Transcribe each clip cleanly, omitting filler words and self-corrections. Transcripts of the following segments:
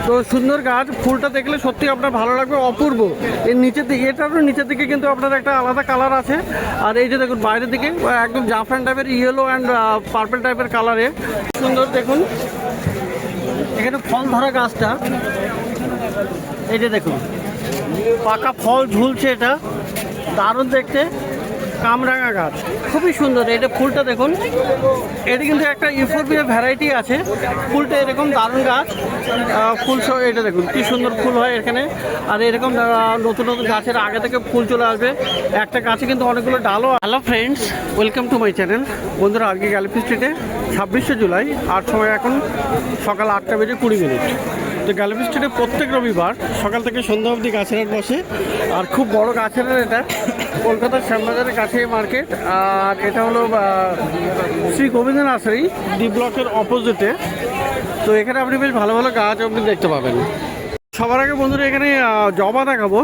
তো সুন্দর গাছ, ফুলটা দেখলে সত্যি আপনার ভালো লাগবে, অপূর্ব। এর নিচের দিকে, এটারও নিচের দিকে কিন্তু আপনার একটা আলাদা কালার আছে। আর এই যে দেখুন বাইরের দিকে একদম জাফরান টাইপের, ইয়েলো অ্যান্ড পার্পল টাইপের কালারে সুন্দর। দেখুন এখানে ফল ধরা গাছটা, এই যে দেখুন পাকা ফল ঝুলছে, এটা দারুণ দেখতে। কামরাঙা গাছ খুবই সুন্দর। এটা ফুলটা দেখুন, এটা কিন্তু একটা ইউফোরবিয়া ভ্যারাইটি আছে। ফুলটা এরকম দারুণ গাছ, ফুল সহ এটা দেখুন কি সুন্দর ফুল হয় এখানে। আর এরকম নতুন নতুন গাছের আগে থেকে ফুল চলে আসবে। একটা গাছে কিন্তু অনেকগুলো ডালও। Hello friends, welcome to my channel. বন্ধুরা, আজকে গ্যালারি স্ট্রিটে 26শে জুলাই, আর সময় এখন সকাল 8:20 তো গ্যালারি স্ট্রিটে প্রত্যেক রবিবার সকাল থেকে সন্ধ্যা অবধি গাছের হাট বসে। আর খুব বড় গাছের হাট এটা, কলকাতার শ্যামবাজারের কাছে মার্কেট। আর এটা হলো শ্রী গোবিন্দ নার্সারি, ডি ব্লকের অপোজিটে। তো এখানে আপনি বেশ ভালো ভালো গাছ আপনি দেখতে পাবেন। সবার আগে বন্ধুরা এখানে জবা দেখাবো।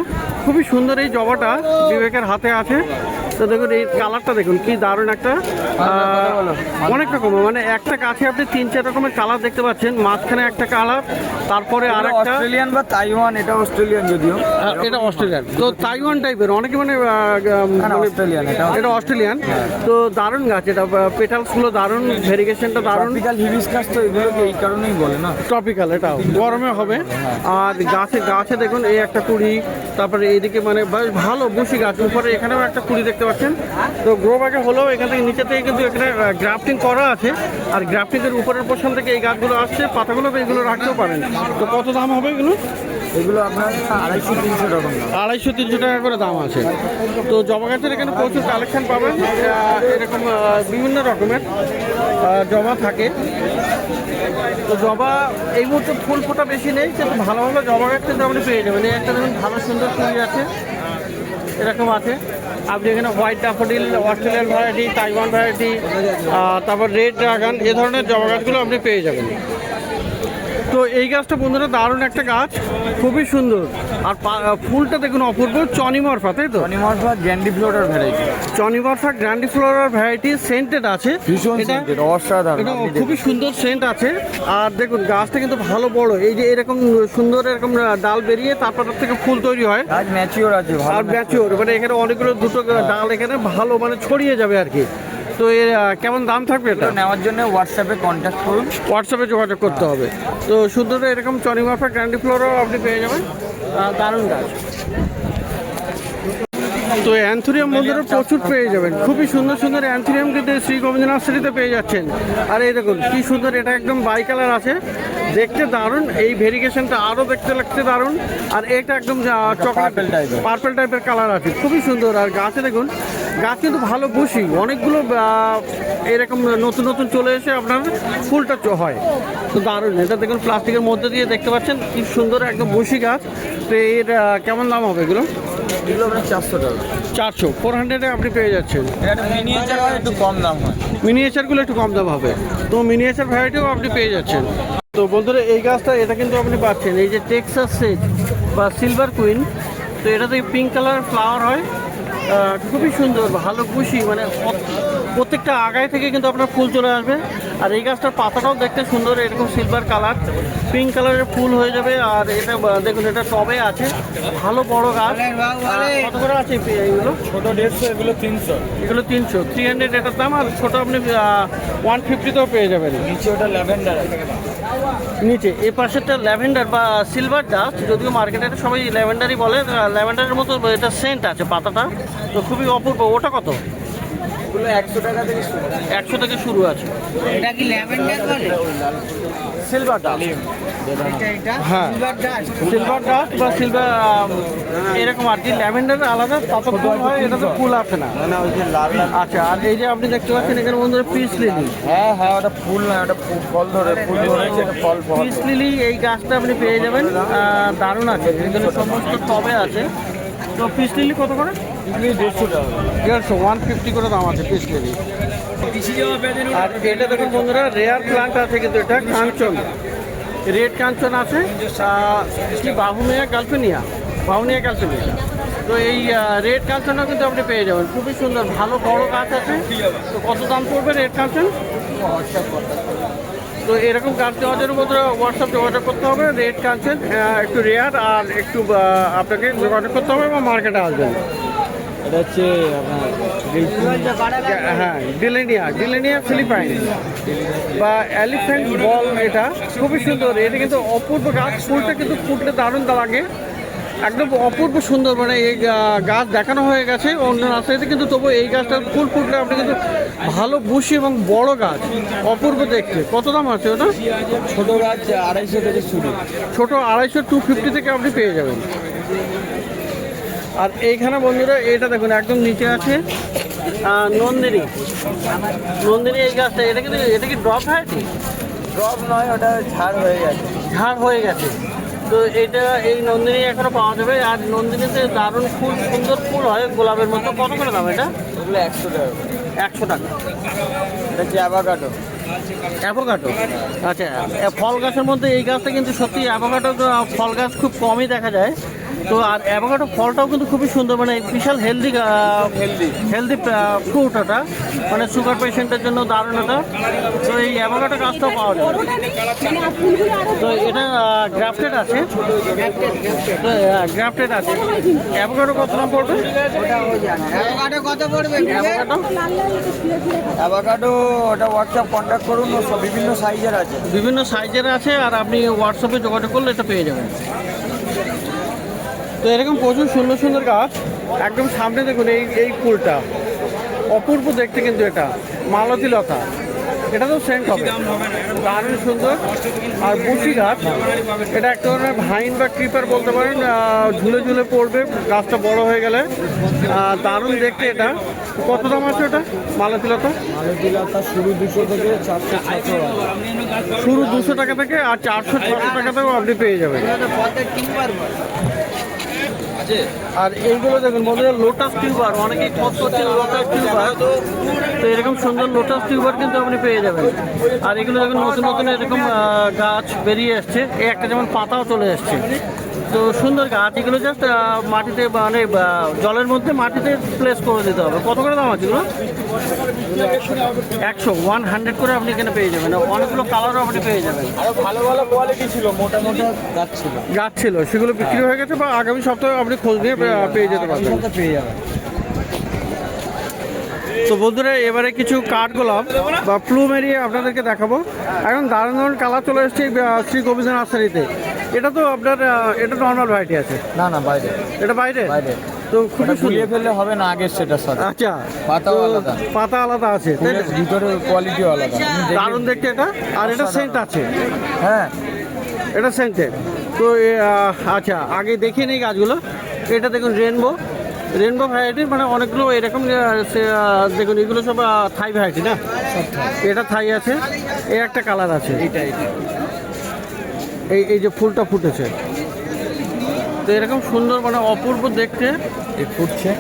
খুবই সুন্দর এই জবাটা বিবেকের হাতে আছে। তো দেখুন এই কালারটা দেখুন কি দারুণ একটা, অনেক রকম, মানে একটা গাছে আপনি 3-4 রকমের কালার দেখতে পাচ্ছেন। মাঝখানে একটা কালার, তারপরে আর একটা অস্ট্রেলিয়ান বা তাইওয়ান। এটা অস্ট্রেলিয়ান, যদিও এটা অস্ট্রেলিয়ান। তো তাইওয়ান টাইপের অনেকে মানে অস্ট্রেলিয়ান, এটা অস্ট্রেলিয়ান। তো দারুণ গাছ, এটা পেটালসগুলো দারুণ, ভেরিগেশনটা দারুণ। ট্রপিক্যাল হিবিস্কাস, তো এগুলোকে এই কারণেই বলে না ট্রপিক্যাল, এটাও গরমে হবে। আর গাছে দেখুন এই একটা কুড়ি, তারপরে এইদিকে মানে বেশ ভালো বসি গাছ। উপরে এখানেও একটা কুড়ি দেখতে পাচ্ছেন। তো গ্রো ব্যাগে হলেও এখান থেকে নিচে থেকে কিন্তু এখানে গ্রাফটিং করা আছে। আর গ্রাফটিংয়ের উপরের পোর্শন থেকে এই গাছগুলো আসছে, পাতাগুলো এগুলো রাখতেও পারেন। তো কত দাম হবে এগুলো? এগুলো আপনার 250-300 টাকা, 250-300 টাকা করে দাম আছে। তো জবা গাছের এখানে প্রচুর কালেকশন পাবেন। এরকম বিভিন্ন রকমের জবা থাকে। তো জবা এই মুহূর্তে ফুল ফোটা বেশি নেই, কিন্তু ভালো ভালো জবা গাছ কিন্তু আপনি পেয়ে যাবেন। এই একটা দেখুন ভালো সুন্দর ফুল আছে, এরকম আছে। আপনি এখানে white daffodil, Australian variety, Taiwan variety, তারপর রেড ড্রাগন, এ ধরনের জবা গাছগুলো আপনি পেয়ে যাবেন। তো এই গাছটা বন্ধুরা দারুণ একটা গাছ, খুবই সুন্দর। আর ফুলটা দেখুন অপূর্ব। চনিমরফা, তাই তো? চনিমরফা গ্র্যান্ডিফ্লোরার ভ্যারাইটি, চনিমরফা গ্র্যান্ডিফ্লোরার ভ্যারাইটি, সেন্টেড আছে, ভীষণ সেন্টেড, অসাধারণ। এটা খুবই সুন্দর সেন্ট আছে। আর দেখুন গাছটা কিন্তু ভালো বড়, এই যে এরকম সুন্দর এরকম ডাল বেরিয়ে তারপর থেকে ফুল তৈরি হয়। গাছ ম্যাচিওর আছে, আর ম্যাচিওর, মানে এখানে অনেকগুলো দুটো ডাল এখানে ভালো মানে ছড়িয়ে যাবে আর কি। তো এর কেমন দাম থাকবে? এটা নেওয়ার জন্য হোয়াটসঅ্যাপে কন্ট্যাক্ট করুন, হোয়াটসঅ্যাপে যোগাযোগ করতে হবে। তো সুন্দর এরকম চনিমরফা গ্র্যান্ডিফ্লোরাও আপনি পেয়ে যাবেন, দারুণ গাছ। তো অ্যান্থুরিয়াম বন্ধুরা প্রচুর পেয়ে যাবেন, খুবই সুন্দর সুন্দর অ্যান্থুরিয়াম কিন্তু শ্রী গোবিন্দ নার্সারিতে পেয়ে যাচ্ছেন। আর এই দেখুন কি সুন্দর, এটা একদম বাই কালার আছে, দেখতে দারুণ। এই ভেরিগেশনটা আরও দেখতে লাগতে দারুণ। আর এটা একদম চকলেট পার্পল টাইপের কালার আছে, খুবই সুন্দর। আর গাছে দেখুন, গাছ কিন্তু ভালো বসি, অনেকগুলো এরকম নতুন নতুন চলে এসে আপনার ফুলটা হয়। তো দারুণ, এটা দেখুন প্লাস্টিকের মধ্যে দিয়ে দেখতে পাচ্ছেন কি সুন্দর একদম বসি গাছ। তো এর কেমন দাম হবে এগুলো? এগুলো আপনার 400 টাকা। 400-400 আপনি পেয়ে যাচ্ছেন। মিনিয়েচার হয় একটু কম দাম হয়, মিনিয়েচারগুলো একটু কম দাম হবে। তো মিনিয়েচার ভ্যারাইটিও আপনি পেয়ে যাচ্ছেন। তো বন্ধুরা এই গাছটা, এটা কিন্তু আপনি পাচ্ছেন এই যে টেক্সাস সেজ বা সিলভার কুইন। তো এটাতে পিঙ্ক কালার ফ্লাওয়ার হয়, খুবই সুন্দর, ভালো খুশি, মানে প্রত্যেকটা আগায় থেকে কিন্তু আপনার ফুল চলে আসবে। আর এই গাছটার পাতাটাও দেখতে সুন্দর, এরকম সিলভার কালার, পিঙ্ক কালারের ফুল হয়ে যাবে। আর এটা দেখুন, এটা টবে আছে, ভালো বড় গাছ। কত করে আছে এইগুলো? ছোটো 150, এগুলো 300। এগুলো 300, 300 এটার দাম। আর ছোটো আপনি 150তেও পেয়ে যাবেন। নিচে ওটা ল্যাভেন্ডার আছে, নিচে এ পাশেরটা ল্যাভেন্ডার বা সিলভার ডাস্ট, যদিও মার্কেটে সবাই ল্যাভেন্ডারই বলে। ল্যাভেন্ডারের মতো এটা সেন্ট আছে পাতাটা, তো খুবই অপূর্ব। ওটা কত? এগুলো 100 টাকা থেকে শুরু, 100 থেকে শুরু আছে। এটা কি ল্যাভেন্ডার বলে? সিলভার ডাস্ট, হ্যাঁ সিলভার ডাস্ট বা সিলভার এরকম আর কি। ল্যাভেন্ডার আলাদা, তত ফুল হয়, এটা তো ফুল আছে না। ওই যে লাল লাল। আচ্ছা, আর এই যে আপনি দেখতে পাচ্ছেন এখানে বন্ধুরা পিস লিলি। হ্যাঁ, ওটা ফুল না, ওটা ফল ধরে, ফুল ধরেছে, এটা ফল। পিস লিলি এই গাছটা আপনি পেয়ে যাবেন, দারুণ আছে। এখানে সমস্ত টবে আছে। তো পিস লিলি কত করে? 150 টাকা। 150 করে দাম আছে পিস লিলি। আর এটা দেখুন বন্ধুরা রেয়ার প্লান্ট আছে, কিন্তু এটা কাঞ্চন, রেড কাঞ্চন আছে, কি বাহুনিয়া ক্যালফেনিয়া, তো এই রেড কাঞ্চনও কিন্তু আপনি পেয়ে যাবেন, খুবই সুন্দর, ভালো বড় গাছ আছে। তো কত দাম পড়বে রেড কাঞ্চন? তো এরকম গাছ নেওয়ার জন্য বন্ধুরা হোয়াটসঅ্যাপ যোগাযোগ করতে হবে। রেড কাঞ্চন একটু রেয়ার, আর একটু আপনাকে যোগাযোগ করতে হবে এবং মার্কেটে আসবেন। এটা হচ্ছে আপনার হ্যাঁ, ডিলেনিয়া ফিলিপাইন বা এলিফ্যান্ট বল, এটা খুবই সুন্দর। এটা কিন্তু অপূর্ব গাছ, ফুলটা কিন্তু ফুটলে দারুণ লাগে, একদম অপূর্ব সুন্দর। মানে এই গাছ দেখানো হয়ে গেছে অন্য রাস্তাতে, কিন্তু তবু এই গাছটার ফুল ফুটলে আপনি কিন্তু ভালো বুশি এবং বড় গাছ, অপূর্ব দেখতে। কত দাম আছে ওটা? ছোট গাছ 250 থেকে শুরু। ছোট 250, 250 থেকে আপনি পেয়ে যাবেন। আর এইখানে বন্ধুরা এটা দেখুন, একদম নিচে আছে নন্দিনী। এই গাছটা, এটা কি ড্রপ ভ্যারাইটি? ড্রপ নয়, ওটা ঝাড় হয়ে গেছে। ঝাড় হয়ে গেছে। তো এটা এই নন্দিনী এখনো পাওয়া যাবে। আর নন্দিনীতে দারুণ ফুল, সুন্দর ফুল হয় গোলাপের মতো। কত করে দাম এটা? ওগুলো 100 টাকা। 100 টাকা। এটা হচ্ছে অ্যাভোকাডো। আচ্ছা, ফল গাছের মধ্যে এই গাছটা কিন্তু সত্যি অ্যাভোকাডো ফল গাছ খুব কমই দেখা যায়। তো আর অ্যাভোকাডো ফলটাও কিন্তু খুবই সুন্দর, মানে বিশাল হেলদি ফ্রুট ওটা, মানে সুগার পেশেন্টের জন্য দারুণ এটা। তো এই অ্যাভোকাডো গাছটাও পাওয়া যায়। তো এটা গ্রাফটেড আছে, অ্যাভোকাডো কত দাম পড়বে? অ্যাভোকাডো কত পড়বে? অ্যাভোকাডো ওটা হোয়াটসঅ্যাপ কন্ট্যাক্ট করুন, ও সব বিভিন্ন সাইজের আছে। আর আপনি হোয়াটসঅ্যাপে যোগাযোগ করলে এটা পেয়ে যাবেন। তো এরকম প্রচুর সুন্দর সুন্দর গাছ একদম সামনে দেখুন। এই ফুলটা অপূর্ব দেখতে, কিন্তু এটা মালতী লতা, এটা তো সেন্ট হবে, দারুণ সুন্দর। আর বুশি গাছ, এটা এক ধরনের ভাইন বা ক্রিপার বলতে পারেন, ঝুলে ঝুলে পড়বে গাছটা বড় হয়ে গেলে, দারুণ দেখতে। এটা কত দাম আছে ওটা? মালতী লতা শুরু 200 থেকে 400। শুরু 200 টাকা থেকে, আর 400-600 টাকাতেও আপনি পেয়ে যাবেন। আর এইগুলো দেখুন বন্ধুরা, লোটাস টিউবার, অনেকেই খোঁজ করছেন লোটাস টিউবার। তো এরকম সুন্দর লোটাস টিউবার কিন্তু আপনি পেয়ে যাবেন। আর এগুলো দেখুন নতুন এরকম গাছ বেরিয়ে এসছে। এই একটা যেমন পাতাও চলে এসছে। তো সুন্দর গাছ, এগুলো জাস্ট মাটিতে মানে জলের মধ্যে মাটিতে প্লেস করে দিতে হবে। কত করে দাম আছে এগুলো? 100 করে আপনি এখানে পেয়ে যাবেন। অনেকগুলো কালারও আপনি পেয়ে যাবেন। আরো ভালো ভালো কোয়ালিটি ছিল, মোটা গাছ ছিল। সেগুলো বিক্রি হয়ে গেছে, বা আগামী সপ্তাহে আপনি খোঁজ নিয়ে পেয়ে যেতে পারবেন। পেয়ে যাবেন। তো বন্ধুরা, এবারে কিছু কাঠগোলাপ বা প্লুমেরিয়া আপনাদেরকে দেখাবো। এখন দারুণ কালার চলে এসছে শ্রী গোবিন্দ নার্সারিতে। এটা তো আপনার এটা নর্মাল ভ্যারাইটি আছে? না, বাইরে। এটা বাইরে? তো খুব গুলিয়ে ফেললে হবে না আগের সেটার সাথে। আচ্ছা, পাতা আলাদা আছে, ভিতরে কোয়ালিটিও আলাদা, দারুণ দেখতে এটা। আর এটা সেন্ট আছে? হ্যাঁ, এটা সেন্টেড। তো আচ্ছা, আগে দেখিয়ে নিই গাছগুলো। এটা দেখুন রেনবো ভ্যারাইটির, মানে অনেকগুলো এরকম দেখুন। এগুলো সব থাই ভ্যারাইটি না? এটা থাই আছে। এই একটা কালার আছে, এই যে ফুলটা ফুটেছে। তো এরকম সুন্দর, মানে অপূর্ব দেখতে ফুটছে।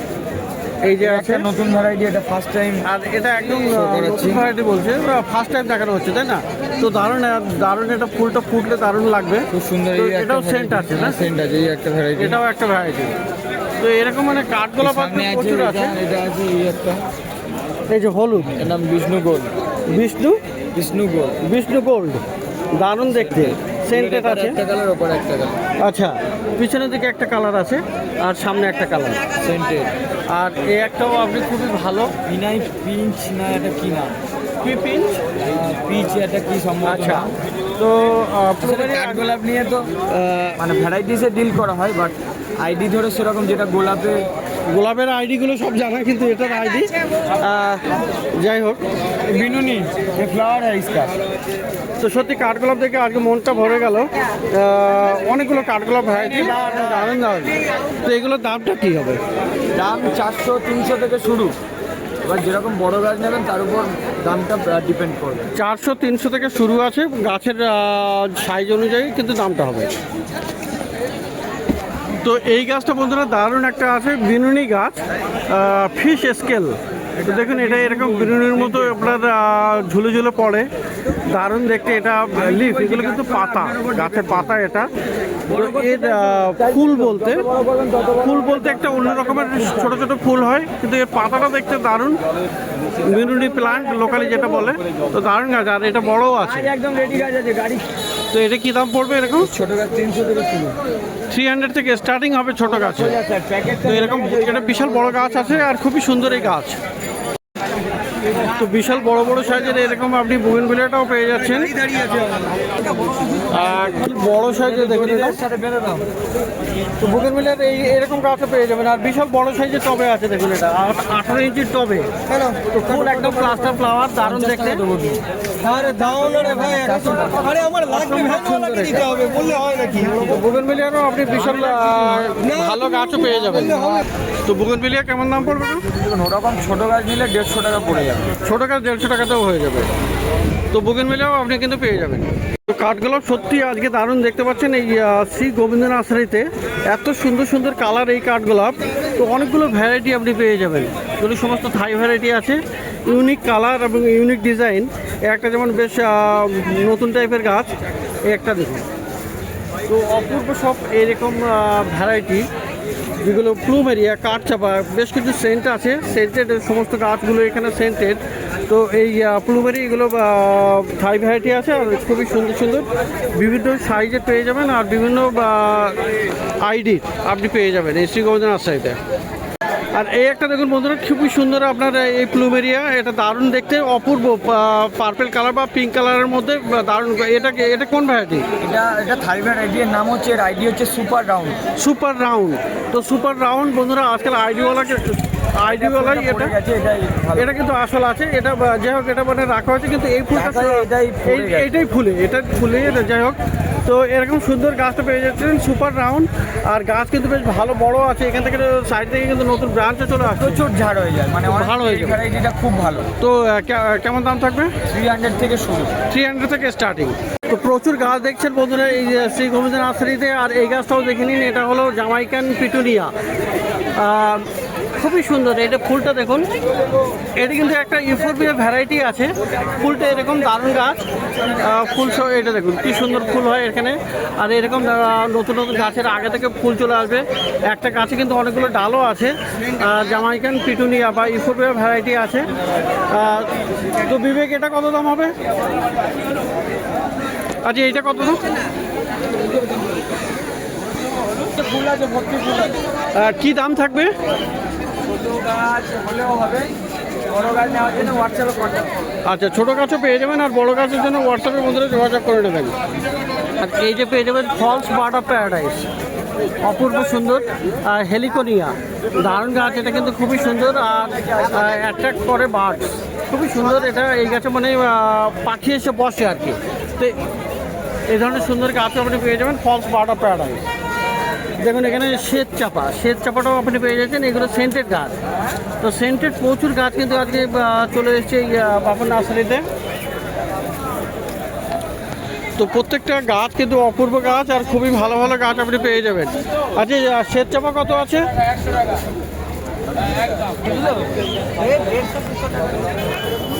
এই যে আছে নতুন ভ্যারাইটি, এটা ফার্স্ট টাইম। আর এটা একদম নতুন ভ্যারাইটি বলছে, ফার্স্ট টাইম দেখানো হচ্ছে, তাই না? তো দারুণ এটা ফুলটা ফুটলে দারুণ লাগবে, খুব সুন্দর। এটাও সেন্ট আছে না? সেন্ট আছে, এই একটা ভ্যারাইটি, এটাও একটা ভ্যারাইটি। তো এরকম মানে কাঠগোলাপ প্রচুর আছে। এটা আছে এই একটা, এই যে হলুদ, এর নাম বিষ্ণু গোল্ড। বিষ্ণু গোল্ড, দারুণ দেখতে, সেন্টেড আছে। একটা কালার, ওপর একটা কালার। আচ্ছা, পিছনের দিকে একটা কালার আছে, আর সামনে একটা কালার সেন্টেড। আর এই একটাও আপনি খুবই ভালো। বিনাই পিঞ্চ না, এটা কি না? কি পিঞ্চ? পিচ, এটা কি সম্ভব? আচ্ছা, তো কাঠগোলাপ নিয়ে তো মানে ভ্যারাইটিসে ডিল করা হয়, বাট আইডি ধরে সেরকম, যেটা গোলাপের আইডিগুলো সব জানা, কিন্তু এটার আইডি যাই হোক। বিনুনি ফ্লাওয়ার है इसका। তো সত্যি কাঠগোলাপ দেখে আজকে মনটা ভরে গেল। অনেকগুলো কাঠগোলাপ ভ্যারাইটি, দারুণ। তো এগুলোর দামটা কী হবে? দাম 400-300 থেকে শুরু। এবার যেরকম বড় গাছ নেবেন তার উপর দামটা ডিপেন্ড করবে। 400-300 থেকে শুরু আছে, গাছের সাইজ অনুযায়ী কিন্তু দামটা হবে। তো এই গাছটা বন্ধুরা দারুণ একটা আছে, বিনুনি গাছ, ফিশ স্কেল। তো দেখুন, এটা এরকম বিনুনির মতো আপনার ঝুলে ঝুলে পড়ে, দারুণ দেখতে। এটা লিফ, এগুলো কিন্তু পাতা, গাছের পাতা। এটা এর ফুল বলতে একটা অন্য রকমের ছোট ছোট ফুল হয়, কিন্তু এর পাতাটা দেখতে দারুণ। মিনুনি প্লান্ট লোকালি যেটা বলে, তো দারুণ গাছ। আর এটা বড়ও আছে, একদম রেডি গাছ আছে গাড়ি। তো এটা কি দাম পড়বে এরকম? ছোট গাছ 300 থেকে শুরু, 300 থেকে স্টার্টিং হবে ছোট গাছে। তো এরকম এটা বিশাল বড় গাছ আছে আর খুবই সুন্দর এই গাছ। তো বিশাল বড় বড় সাইজের এরকম আপনি বুগেনভিলিয়াটাও পেয়ে যাচ্ছেন। আর কি বড় সাইজের দেখুন এটা। তো বুগেনভিলিয়ার এরকম গাছও পেয়ে যাবেন। আর বিশাল বড় সাইজের টবে আছে দেখুন, এটা 18 ইঞ্চির টবে। তো ফুল একদম প্লাস্টার ফ্লাওয়ার, দারুণ দেখতে। বুগেনভিলিয়ারও আপনি বিশাল ভালো গাছও পেয়ে যাবেন। তো বুগেনভিলিয়া কেমন দাম পড়বে? ওরকম ছোট গাছ নিলে 150 টাকা পড়ে যাবে। ছোট গাছ 150 টাকাতেও হয়ে যাবে। তো বুগেনভিলিয়াও আপনি কিন্তু পেয়ে যাবেন। তো কাঠগুলো সত্যি আজকে দারুণ দেখতে পাচ্ছেন এই শ্রী গোবিন্দ নার্সারিতে। এত সুন্দর সুন্দর কালার এই কাঠগোলাপ। তো অনেকগুলো ভ্যারাইটি আপনি পেয়ে যাবেন, যেগুলো সমস্ত থাই ভ্যারাইটি আছে। ইউনিক কালার এবং ইউনিক ডিজাইন। একটা যেমন বেশ নতুন টাইপের গাছ, এই একটা দেখুন। তো অপূর্ব সব এরকম ভ্যারাইটি, যেগুলো প্লুমেরিয়া, কাঠচাপা, বেশ কিছু সেন্ট আছে। সেন্টেড সমস্ত গাছগুলো এখানে সেন্টেড। তো এই প্লুমেরি এগুলো থাই ভ্যারাইটি আছে, আর খুবই সুন্দর সুন্দর বিভিন্ন সাইজে পেয়ে যাবেন। আর বিভিন্ন আইডি আপনি পেয়ে যাবেন এই শ্রী গোবিন্দ নার্সারিতে। আর এই একটা দেখুন বন্ধুরা, খুবই সুন্দর আপনার এই প্লুমেরিয়া। এটা দারুণ দেখতে, অপূর্ব পার্পল কালার বা পিঙ্ক কালারের মধ্যে দারুণ। এটা কোন ভ্যারাইটি? এটা থাই ভ্যারাইটি, এর নাম হচ্ছে, এর আইডি হচ্ছে সুপার রাউন্ড। Super round. তো সুপার রাউন্ড বন্ধুরা, আজকাল আইডিওয়ালাই এটা কিন্তু আসল আছে। এটা যাই হোক, এটা মানে রাখা হয়েছে, কিন্তু এই ফুলটা এইটাই ফুলে, এটা ফুলে যাই হোক। তো এরকম সুন্দর গাছটা পেয়ে যাচ্ছেন সুপার রাউন্ড। আর গাছ কিন্তু বেশ ভালো বড় আছে। এখান থেকে সাইড থেকে কিন্তু নতুন ব্রাঞ্চে চলে আসছে, প্রচুর ঝাড় হয়ে যায়, মানে ভালো হয়ে যায়। ভ্যারাইটিটা খুব ভালো। তো কেমন দাম থাকবে? 300 থেকে শুরু, 300 থেকে স্টার্টিং। তো প্রচুর গাছ দেখছেন বন্ধুরা এই শ্রী গোবিন্দ নার্সারিতে। আর এই গাছটাও দেখে নিন, এটা হলো জামাইকান পিটুনিয়া। খুবই সুন্দর। এটা ফুলটা দেখুন, এটা কিন্তু একটা ইউফোরবিয়া ভ্যারাইটি আছে। ফুলটা এরকম দারুণ গাছ, ফুল সহ এটা দেখুন কি সুন্দর ফুল হয় এখানে। আর এরকম নতুন নতুন গাছের আগে থেকে ফুল চলে আসবে। একটা গাছে কিন্তু অনেকগুলো ডালও আছে। জামাইকান পিটুনিয়া বা ইউফোরবিয়া ভ্যারাইটি আছে। তো বিবেক, এটা কত দাম হবে? আচ্ছা, এইটা কত দাম? ফুল আছে, ভর্তি ফুল আছে। কি দাম থাকবে? ছোট গাছ হলেও হবে, বড় গাছ নেওয়ার জন্য হোয়াটসঅ্যাপে কন্ট্যাক্ট করুন। আচ্ছা, ছোটো গাছও পেয়ে যাবেন, আর বড় গাছের জন্য হোয়াটসঅ্যাপের মধ্যে যোগাযোগ করে নেবেন। আর এই যে পেয়ে যাবেন ফলস বার্ড অফ প্যারাডাইস, অপূর্ব সুন্দর। হেলিকোনিয়া, দারুণ গাছ। এটা কিন্তু খুবই সুন্দর আর অ্যাট্রাক্ট করে বার্ডস, খুবই সুন্দর। এটা এই গাছে মানে পাখি এসে বসে আর কি। তো এই ধরনের সুন্দর গাছও আপনি পেয়ে যাবেন, ফলস বার্ড অফ প্যারাডাইস। দেখুন এখানে শ্বেত চাপাটাও আপনি পেয়ে যাচ্ছেন। এগুলো সেন্টেড গাছ। তো সেন্টেড প্রচুর গাছ কিন্তু আজকে চলে এসেছে এই বাপন নার্সারিতে। তো প্রত্যেকটা গাছ কিন্তু অপূর্ব গাছ, আর খুবই ভালো ভালো গাছ আপনি পেয়ে যাবেন। আচ্ছা, শ্বেত চাপা কত আছে?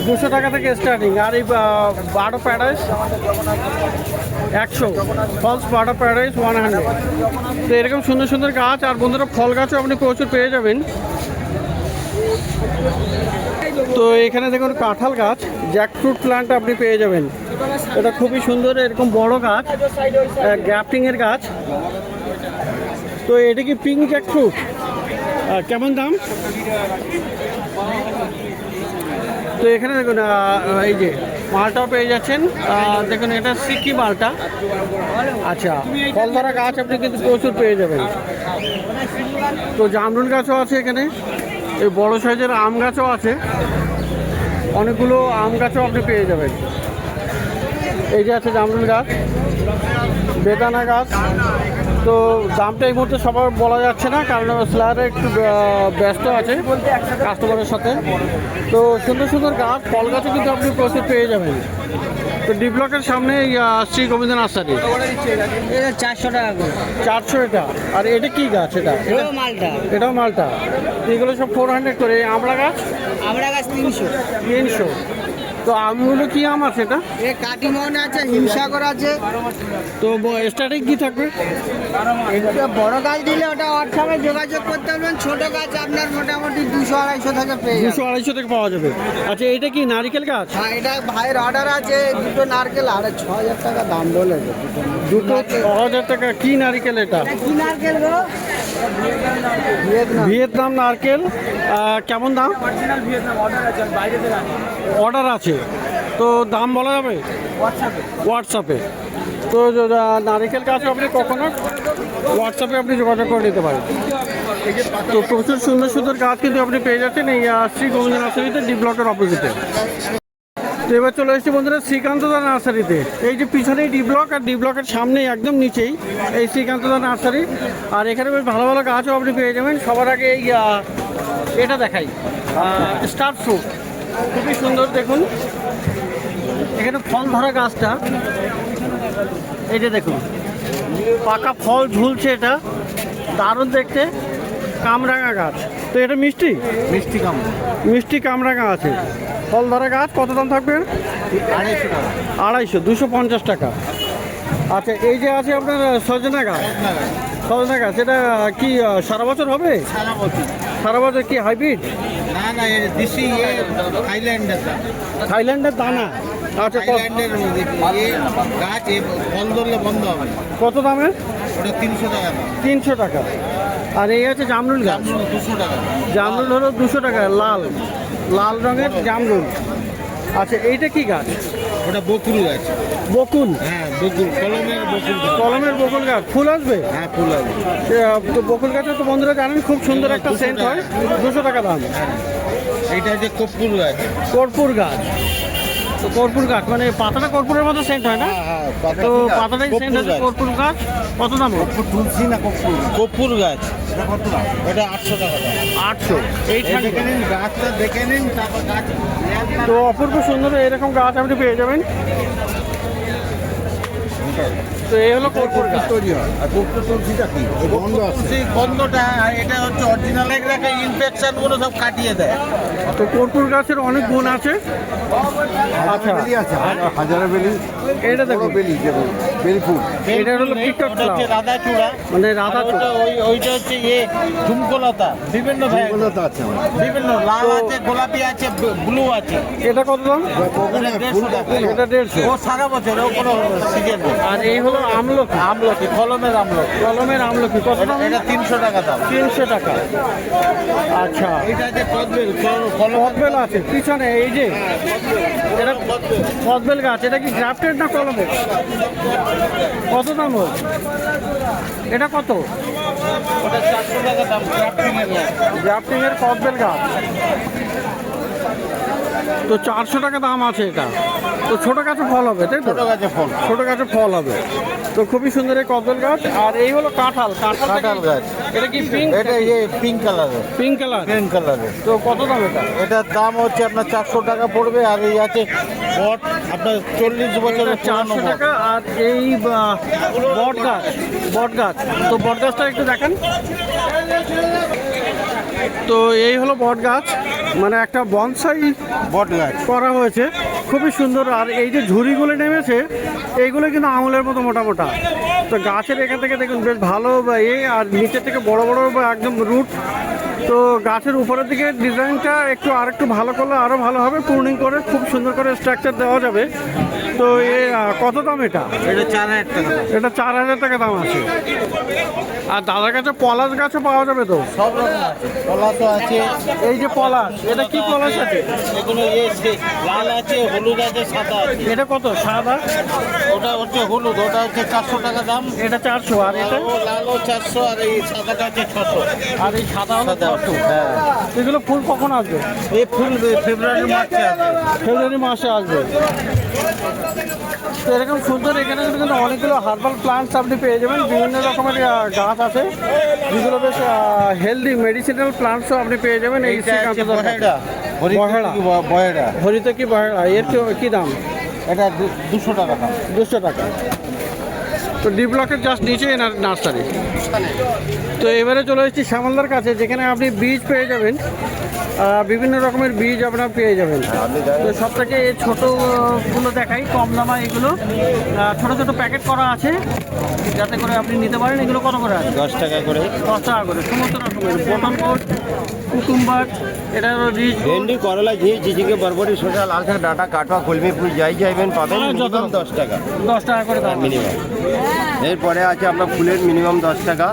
200 টাকা থেকে স্টার্টিং। আর এই bird of paradise 100, false bird of paradise 100। তো এরকম সুন্দর সুন্দর গাছ আর বন্ধুরা ফল গাছও আপনি প্রচুর পেয়ে যাবেন। তো এখানে দেখুন কাঁঠাল গাছ, জ্যাকফ্রুট প্ল্যান্ট আপনি পেয়ে যাবেন। এটা খুবই সুন্দর, এরকম বড় গাছ, গ্রাফটিংয়ের গাছ। তো এটা কি পিঙ্ক জ্যাকফ্রুট? কেমন দাম? তো এখানে দেখুন এই যে মালটাও পেয়ে যাচ্ছেন। দেখুন এটা সিকি মালটা। আচ্ছা, ফল ধরা গাছ আপনি কিন্তু প্রচুর পেয়ে যাবেন। তো জামরুল গাছও আছে এখানে, এই বড় সাইজের আম গাছও আছে, অনেকগুলো আম গাছও আপনি পেয়ে যাবেন। এই যে আছে জামরুল গাছ, বেদানা গাছ। তো দামটা এই মুহূর্তে সবার বলা যাচ্ছে না, কারণ স্লারে একটু ব্যস্ত আছে কাস্টমারের সাথে। তো সুন্দর সুন্দর গাছ, ফল গাছও কিন্তু আপনি প্রচুর পেয়ে যাবেন। তো ডি ব্লকের সামনে শ্রী গোবিন্দ নার্সারি। 400 টাকা করে। 400 এটা। আর এটা কি গাছ? মালটা। এটাও মালটা। এগুলো সব 400 করে। আমরা গাছ 300। তো আমগুলো কি আম আছে এটা? এ কাটিমন আছে, হিমসাগর আছে। তো স্টার্টিং কি থাকবে? এটা বড় গাছ দিলে ওটা হোয়াটসঅ্যাপে যোগাযোগ করতে পারবেন। ছোট গাছ আপনার মোটামুটি 200-250 থেকে পেয়ে যাবেন। 200-250 থেকে পাওয়া যাবে। আচ্ছা এটা কি নারিকেল গাছ? হ্যাঁ, এটা ভাইয়ের অর্ডার আছে। দুটো নারকেল 6,500 টাকা দাম বলে। দুটো 6,000 টাকা। কি নারিকেল এটা? কি নারকেল গো? ভিয়েতনাম। ভিয়েতনাম নারকেল। কেমন দাম? অরিজিনাল ভিয়েতনাম অর্ডার আছে, আমি বাইরে থেকে আনি। অর্ডার আছে, তো দাম বলা যাবে হোয়াটসঅ্যাপে? তো নারিকেল গাছ আপনি কখনো হোয়াটসঅ্যাপে আপনি যোগাযোগ করে নিতে পারেন। তো প্রচুর সুন্দর সুন্দর গাছ কিন্তু আপনি পেয়ে যাচ্ছেন এই শ্রী গোবিন্দ নার্সারিতে, ডি ব্লকের অপোজিটে। তো এবার চলে এসেছি বন্ধুরা শ্রীকান্তদা নার্সারিতে। এই যে পিছনেই ডি ব্লক, আর ডি ব্লকের সামনেই একদম নিচেই এই শ্রীকান্তদা নার্সারি। আর এখানে বেশ ভালো ভালো গাছও আপনি পেয়ে যাবেন। সবার আগে এই এটা দেখাই, স্টার ফ্রুট, খুবই সুন্দর। দেখুন এখানে ফল ধরা গাছটা, এই যে দেখুন পাকা ফল ঝুলছে, এটা দারুণ দেখতে। কামরাঙা গাছ, তো এটা মিষ্টি মিষ্টি কামরাঙা আছে। ফল ধরা গাছ, কত দাম থাকবে? 250, 250 টাকা। আচ্ছা এই যে আছে আপনার সজনা গাছ, সজনা গাছ এটা কি সারা বছর হবে? সারা বছর কি হাইব্রিড? না না, দেশি থাইল্যান্ডের থাইল্যান্ডের দানা। আচ্ছা গাছ ফল ধরলে বন্ধ হবে। কত দামের? ওটা 300 টাকা। 300 টাকা। আর এই আছে জামরুল গাছ, 200 টাকা। জামরুল হলো 200 টাকা, লাল লাল রঙের জামরুল। আচ্ছা এইটা কি গাছ? ওটা বকুল গাছ। বকুল? হ্যাঁ বকুল, কলমের বকুল গাছ। ফুল আসবে? হ্যাঁ ফুল আসবে। তো বকুল গাছে তো বন্ধুরা জানেন খুব সুন্দর একটা সেন্ট হয়। 200 টাকা দাম। এইটা হচ্ছে কর্পূর গাছ। কর্পূর গাছ, তো কর্পূর গাছ মানে পাতাটা কর্পূরের মতো সেন্ট হয় না? তো পাতাটাই সেন্ট আছে। কর্পূর গাছ কত দাম? তুলসী না কর্পূর গাছ। এটা 800 টাকা দাম। 800। এই দেখে নিন গাছটা, দেখে নিন তারপর গাছ। তো অপূর্ব সুন্দর এরকম গাছ আপনি পেয়ে যাবেন। তো এই হলো কর্পূর গাছ। তৈরি হয়। আর কর্পূর তুলসীটা কি? তুলসী গন্ধটা, এটা হচ্ছে অরিজিনাল। একটা ইনফেকশন গুলো সব কাটিয়ে দেয়। তো কর্পূর গাছের অনেক গুণ আছে। আচ্ছা হাজারা বেলি, এটা দেখো বেলি, বেলি ফুল। এটা হলো পিকক ওটা হচ্ছে রাধা চূড়া, মানে রাধা আর ওইটা হচ্ছে ঝুমকলতা। বিভিন্ন ফুলতা আছে আমার। বিভিন্ন লাল আছে, গোলাপি আছে, ব্লু আছে। এটা কত দাম? ওটা 150 টাকা। এটা 150। ও সারা বছর, ও কোনো সিজন নেই। আর এই হলো আমলকি, আমলকি, কলমের আমলকি। কলমের আমলকি কত দাম? এটা 300 টাকা দাম। 300 টাকা। আচ্ছা এটা যে কদবেল, কদবেল আছে পিছনে, এই যে এটা কদবেল গাছ। এটা কি গ্রাফটেড না কলমের? কত দাম ওর? এটা কত? ওটা 400 টাকা দাম। গ্রাফটিং এর কদবেল গাছ, তো 400 টাকা দাম আছে এটা। তো ছোট গাছে ফল হবে, তাই তো? ছোট গাছে ফল। ছোট গাছে ফল হবে। তো খুবই সুন্দর এই কদবেল গাছ। আর এই হলো কাঁঠাল। কাঁঠাল গাছ। এটা কি পিঙ্ক? এটা পিঙ্ক কালারের। Pink colour. গ্রিন কালারের। তো কত দাম এটা? এটার দাম হচ্ছে আপনার 400 টাকা পড়বে। আর এই আছে বট, আপনার 40 বছরের 400 টাকা। আর এই বট গাছ, বট গাছ, তো বট গাছটা একটু দেখেন। তো এই হলো বট গাছ, মানে একটা বনসাই বট গাছ। করা হয়েছে, খুবই সুন্দর। আর এই যে ঝুড়িগুলো নেমেছে এইগুলো কিন্তু আঙুলের মতো মোটা মোটা। তো গাছের এখান থেকে দেখুন বেশ ভালো আর নিচে থেকে বড় বড় একদম রুট। তো গাছের উপরের দিকে ডিজাইনটা আরেকটু ভালো করলে আরও ভালো হবে। প্রুনিং করে খুব সুন্দর করে স্ট্রাকচার দেওয়া যাবে। তো কত দাম এটা? এটা 4000 টাকা। এটা 4000 টাকা দাম আছে। আর দাদার কাছে পলাশ গাছও পাওয়া যাবে তো? সব রকম আছে, পলাশও আছে। এই যে পলাশ, এটা কি পলাশ আছে? এগুলো লাল আছে, হলুদ আছে, সাদা আছে। এটা কত? সাদা? ওটা হচ্ছে হলুদ, ওটা হচ্ছে 400 টাকা দাম। এটা 400। আর এটা? ও লালও 400, আর এই সাদাটা হচ্ছে 600। আর এই সাদা হলো 400। হ্যাঁ। এগুলো ফুল কখন আসবে? এই ফুল ফেব্রুয়ারি মার্চে আসবে। ফেব্রুয়ারি মাসে আসবে। তো এরকম সুন্দর এখানে কিন্তু অনেকগুলো হার্বাল প্লান্টস আপনি পেয়ে যাবেন। বিভিন্ন রকমের গাছ আছে যেগুলো বেশ হেলদি মেডিসিনাল প্লান্টসও আপনি পেয়ে যাবেন। এই বহেড়া। হরিতে কি বহেড়া, এর কি দাম? এটা 200 টাকা দাম। 200 টাকা। তো ডি ব্লকের জাস্ট নিচে এই নার্সারি। তো এবারে চলে এসেছি শ্যামলদার কাছে, যেখানে আপনি বীজ পেয়ে যাবেন, বিভিন্ন রকমের বীজ আপনারা পেয়ে যাবেন। তো সব থেকে এই ছোটোগুলো দেখাই, কম দামা এগুলো ছোট ছোট প্যাকেট করা আছে, যাতে করে আপনি নিতে পারেন। এগুলো কত করে আছে? 10 টাকা করে। 10 টাকা করে সমস্ত রকমের বটন কোট, কুকুম্বার, এটা হলো রিচ, ভেন্ডি, করলা, ঝিঙে, ঝিঝিকে, বরবটি, শসা, লাল শাক, ডাঁটা, কাটোয়া, কলমি ফুল যাই চাইবেন পাবেন, মিনিমাম 10 টাকা। 10 টাকা করে দাম মিনিমাম। এরপরে আছে আপনার ফুলের মিনিমাম 10 টাকা।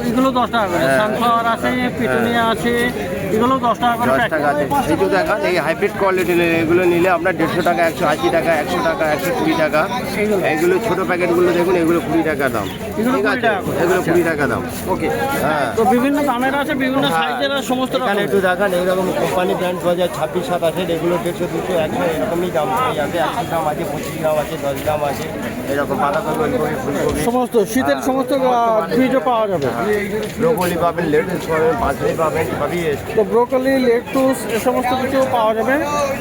এগুলো 10 টাকা করে। সানফ্লাওয়ার আছে, পিটুনিয়া আছে, এগুলো 10 টাকা করে 10 টাকা আছে। এইটু দেখান, এই হাইব্রিড কোয়ালিটি এগুলো নিলে আপনার 150 টাকা, 180 টাকা, 100 টাকা, 120 টাকা। এইগুলো ছোট প্যাকেটগুলো দেখুন, এগুলো 20 টাকা দাম। এগুলো ঠিক 20 আছে, টাকা করে। এগুলো 20 টাকা দাম। ওকে। হ্যাঁ। তো বিভিন্ন দামের আছে, বিভিন্ন সাইজের আর সমস্ত এখানে রকমের। একটু দেখান, এইরকম কোম্পানি ব্র্যান্ড 2026, 27, এগুলো 150, 200, 100 এরকমই দাম পেয়ে যাবে। 80 গ্রাম আছে, 25 গ্রাম আছে, 10 গ্রাম আছে, এরকম বাঁধাকপি, ওলকপি, ফুলকপি, সমস্ত শীতের সমস্ত বীজও পাওয়া যাবে। ব্রোকলি পাবেন, লেটুস পাবেন, পার্সলি পাবেন, সবই এসছে। তো ব্রোকলি, লেটুস এ সমস্ত কিছু পাওয়া যাবে।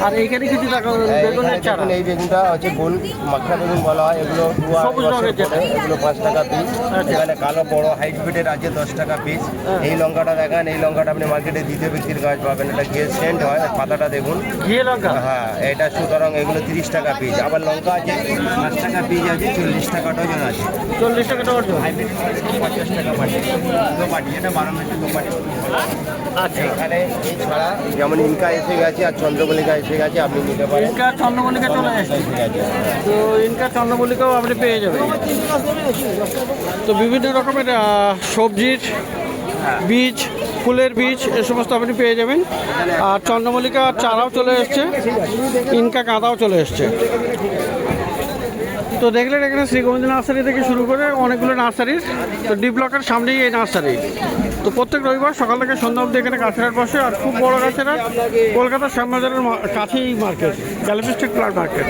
আর এইখানে কিছু টাকা বেগুনের চারা। দেখুন, এই বেগুনটা হচ্ছে গোল মাখা বেগুন বলা হয়, এগুলো সবুজ রঙের যেটা। এগুলো 5 টাকা পিস। এখানে কালো বড় হাইব্রিডের আছে 10 টাকা পিস। এই লঙ্কাটা দেখান, এই লঙ্কাটা আপনি মার্কেটে দ্বিতীয় ব্যক্তির গাছ পাবেন, এটা ঘিয়ে সেন্ট হয়, আর পাতাটা দেখুন। ঘিয়ে লঙ্কা। হ্যাঁ, এটা সুতরাং এগুলো 30 টাকা পিস। আবার লঙ্কা আছে 5 টাকা পিস আছে, 40 টাকা ডজন আছে। 40 টাকা ডজন। হাইব্রিড 50 টাকা পাটি, দু পাটি, এটা 12 মিনিট দু পাটি। আচ্ছা। এখানে এই ছাড়া যেমন ইনকা এসে গেছে আর চন্দ্রমল্লিকা এসে গেছে, আপনি নিতে পারেন। ইনকা, চন্দ্রমল্লিকা চলে এসেছে। এসে গেছে। তো ইনকা, চন্দ্রমল্লিকাও আপনি পেয়ে যাবেন। তো বিভিন্ন রকমের সবজির বীজ, ফুলের বীজ এ সমস্ত আপনি পেয়ে যাবেন। আর চন্দ্রমল্লিকা চারাও চলে এসছে, ইনকা কাঁদাও চলে এসছে। তো দেখলেন এখানে শ্রী গোবিন্দ নার্সারি থেকে শুরু করে অনেকগুলো নার্সারির। তো ডি ব্লকের সামনেই এই নার্সারি। তো প্রত্যেক রবিবার সকাল থেকে সন্ধ্যা অবধি এখানে গাছের বসে। আর খুব বড় গাছের, কলকাতার শ্যামবাজারের কাছেই market, gallery street plant market.